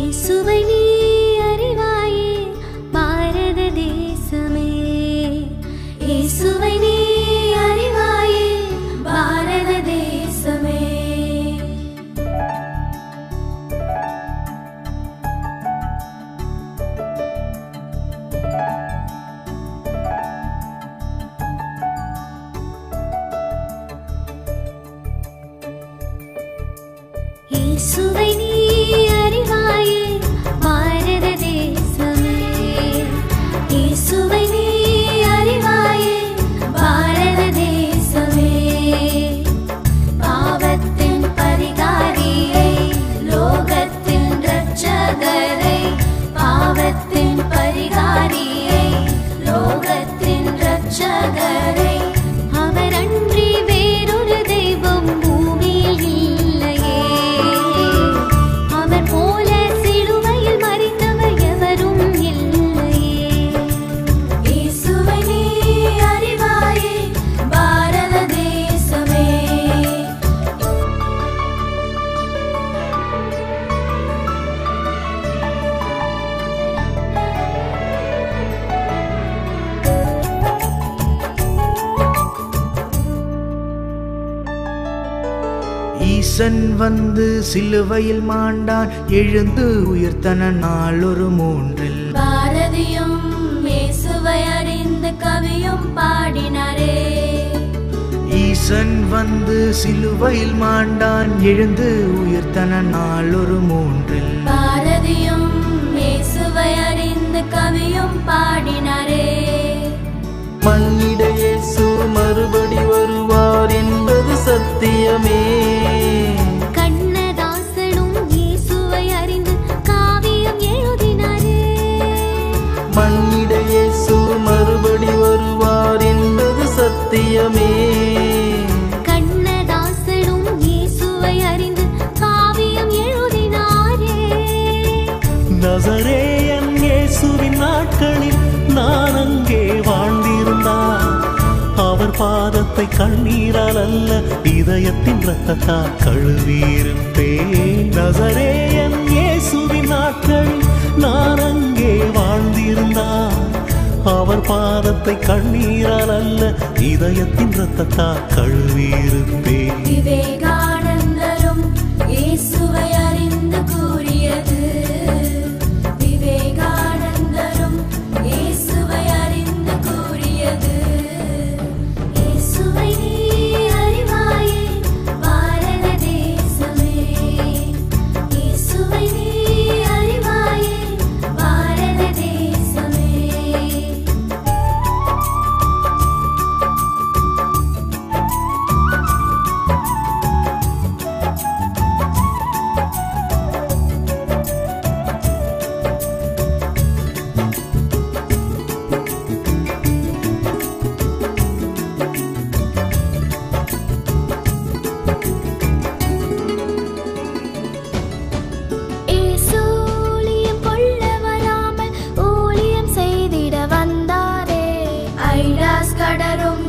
இயேசுவை நீ அறிவாயே பாரத தேசமே. இயேசுவை நீ அறிவாயே பாரத தேசமே. இயேசுவை நீ அறிவாயே பாரத தேசமே. இயேசுவை நீ அறிவாயே பாரத தேசமே. பாவத்தின் பரிகாரியை லோகத்தின் இரட்சகரை. பாவத்தின் பரிகாரியை லோகத்தின் இரட்சகரை. அவரன்றி வேறொரு தெய்வம் பூமியில் இல்லையே. அவர் போல சிலுவையில் மரித்தவர் எவரும் இல்லையே. இயேசுவை நீ அறிவாயே பாரத தேசமே. ஈசன் வந்து சிலுவையில் மாண்டான், எழுந்து உயிர்த்தன நாளொரு மூன்றில். பாரதியும் இயேசுவை அறிந்து கவியும் பாடினாரே. ஈசன் வந்து சிலுவையில் மாண்டான், எழுந்து உயிர்த்தன நாளொரு மூன்றில். பாரதியும் இயேசுவை அறிந்து கவியும் பாடினாரே. மன்னிட இயேசு மறுபடி வருவார் என்பது சத்தியமே. கண்ணதாசனும் இயேசுவை அறிந்து காவியம் எழுதினாரே. மன்னிட இயேசு மறுபடி வருவார் என்பது சத்தியமே. கண்ணதாசனும் இயேசுவை அறிந்து காவியம் எழுதினாரே. நசரேயன் இயேசுவின் நாட்களில் நான் அங்கே வாழ்ந்திருந்தார். அவர் பாதத்தை கண்ணீரால் அல்ல இதயத்தின் இரத்தத்தால் கழுவியிருப்பேன். நசரேயன் இயேசுவின் நாட்களில் நான் அங்கே வாழ்ந்திருந்தார். அவர் பாதத்தை கண்ணீரால் அல்ல இதயத்தின் இரத்தத்தால் கழுவியிருப்பேன். விவேகானந்தரும் இயேசுவை அறிந்து கூறியது. விவேகானந்தரும் இயேசுவை அறிந்து கூறியது. இயேசுவை நீ அறிவாயே பாரத தேசமே. இயேசுவை நீ அறிவாயே பாரத தேசமே. ஊழியம் கொள்ள வராமல் ஊழியம் செய்திட வந்தாரே. ஐடாஸ் கடரும்